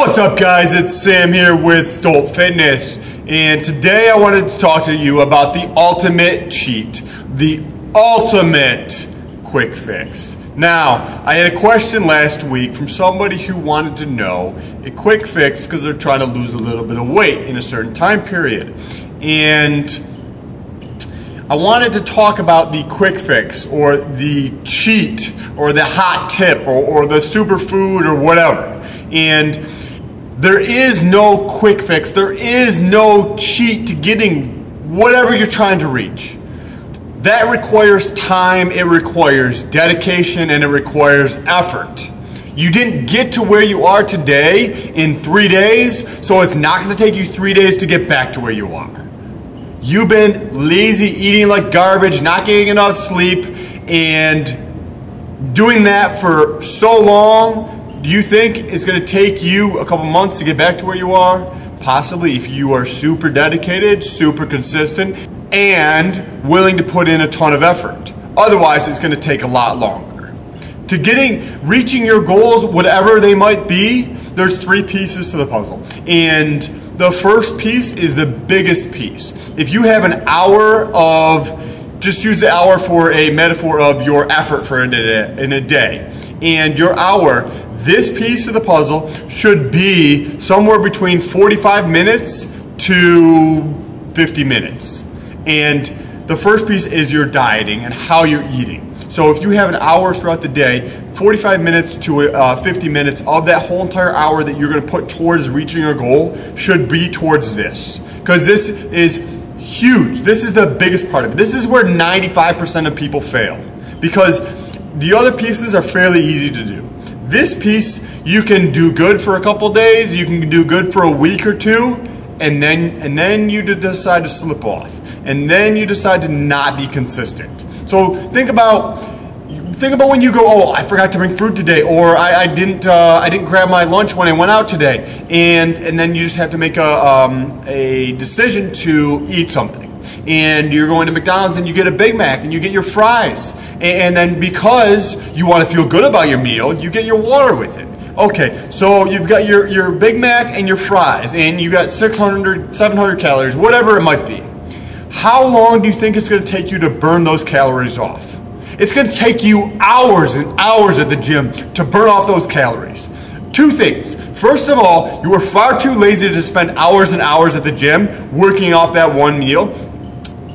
What's up, guys? It's Sam here with Stolt Fitness, and today I wanted to talk to you about the ultimate cheat, the ultimate quick fix. Now, I had a question last week from somebody who wanted to know a quick fix because they're trying to lose a little bit of weight in a certain time period. And I wanted to talk about the quick fix or the cheat or the hot tip or the superfood or whatever. And there is no quick fix, there is no cheat to getting whatever you're trying to reach. That requires time, it requires dedication, and it requires effort. You didn't get to where you are today in 3 days, so it's not going to take you 3 days to get back to where you are. You've been lazy, eating like garbage, not getting enough sleep, and doing that for so long. Do you think it's going to take you a couple months to get back to where you are? Possibly, if you are super dedicated, super consistent, and willing to put in a ton of effort. Otherwise, it's going to take a lot longer. To reaching your goals, whatever they might be, there's 3 pieces to the puzzle. And the first piece is the biggest piece. If you have an hour of, just use the hour for a metaphor of your effort for in a day. And your hour, this piece of the puzzle should be somewhere between 45 minutes to 50 minutes. And the first piece is your dieting and how you're eating. So if you have an hour throughout the day, 45 minutes to 50 minutes of that whole entire hour that you're going to put towards reaching your goal should be towards this. Because this is huge. This is the biggest part of it. This is where 95% of people fail. Because the other pieces are fairly easy to do. This piece, you can do good for a couple days, you can do good for a week or two, and then you decide to slip off. And then you decide to not be consistent. So think about when you go, oh, I forgot to bring fruit today, or I didn't grab my lunch when I went out today, and then you just have to make a decision to eat something. And you're going to McDonald's and you get a Big Mac and you get your fries. And then because you want to feel good about your meal, you get your water with it. Okay, so you've got your Big Mac and your fries and you got 600, 700 calories, whatever it might be. How long do you think it's going to take you to burn those calories off? It's going to take you hours and hours at the gym to burn off those calories. 2 things. First of all, you are far too lazy to spend hours and hours at the gym working off that one meal.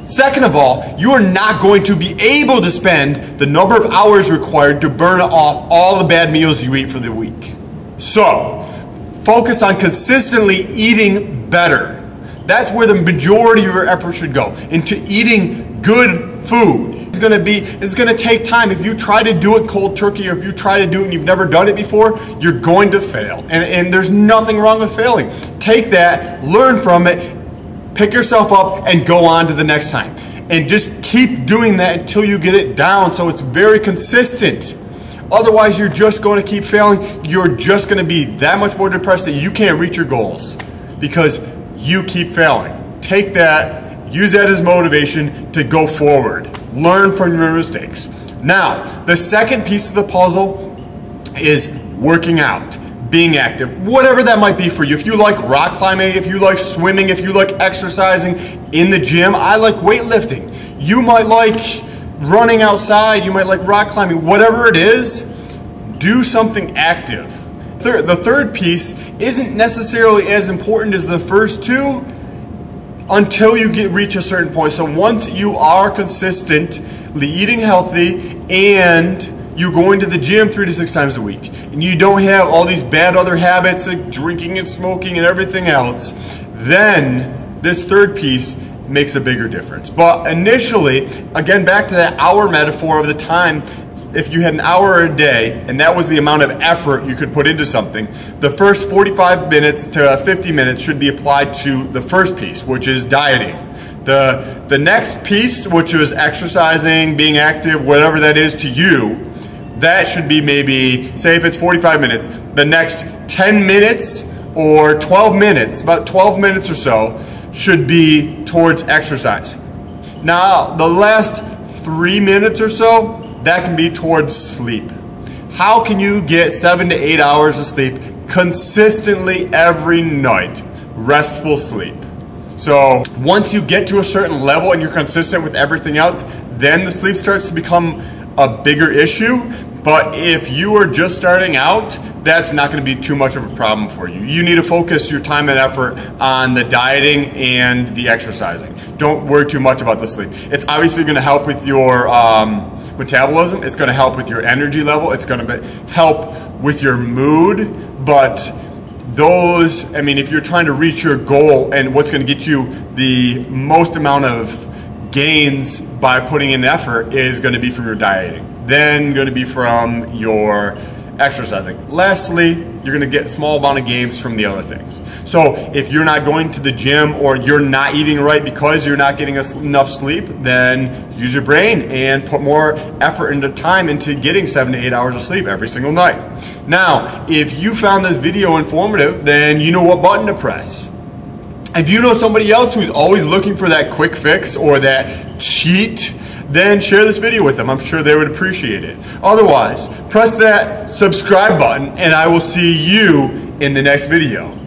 Second of all, you are not going to be able to spend the number of hours required to burn off all the bad meals you eat for the week. So, focus on consistently eating better. That's where the majority of your effort should go, into eating good food. It's going to take time. If you try to do it cold turkey, or if you try to do it and you've never done it before, you're going to fail. And there's nothing wrong with failing. Take that, learn from it, pick yourself up, and go on to the next time. And just keep doing that until you get it down so it's very consistent. Otherwise, you're just going to keep failing. You're just going to be that much more depressed that you can't reach your goals because you keep failing. Take that, use that as motivation to go forward. Learn from your mistakes. Now, the second piece of the puzzle is working out. Being active, whatever that might be for you. If you like rock climbing, if you like swimming, if you like exercising in the gym, I like weightlifting. You might like running outside, you might like rock climbing, whatever it is, do something active. The third piece isn't necessarily as important as the first 2 until you reach a certain point. So once you are consistently eating healthy and you're going to the gym 3 to 6 times a week, and you don't have all these bad other habits like drinking and smoking and everything else, then this third piece makes a bigger difference. But initially, again, back to that hour metaphor of the time, if you had an hour a day, and that was the amount of effort you could put into something, the first 45 minutes to 50 minutes should be applied to the first piece, which is dieting. The next piece, which is exercising, being active, whatever that is to you, that should be maybe, say if it's 45 minutes, the next 10 minutes or 12 minutes, about 12 minutes or so, should be towards exercising. Now, the last 3 minutes or so, that can be towards sleep. How can you get 7 to 8 hours of sleep consistently every night, restful sleep. So once you get to a certain level and you're consistent with everything else, then the sleep starts to become a bigger issue. But if you are just starting out, that's not going to be too much of a problem for you. You need to focus your time and effort on the dieting and the exercising. Don't worry too much about the sleep. It's obviously going to help with your metabolism. It's going to help with your energy level. It's going to help with your mood. But those, I mean, if you're trying to reach your goal and what's going to get you the most amount of gains by putting in effort is going to be from your dieting, then going to be from your exercising. Lastly, you're going to get a small amount of gains from the other things. So if you're not going to the gym or you're not eating right because you're not getting enough sleep, then use your brain and put more effort into time into getting 7 to 8 hours of sleep every single night. Now, if you found this video informative, then you know what button to press. If you know somebody else who's always looking for that quick fix or that cheat, then share this video with them. I'm sure they would appreciate it. Otherwise, press that subscribe button and I will see you in the next video.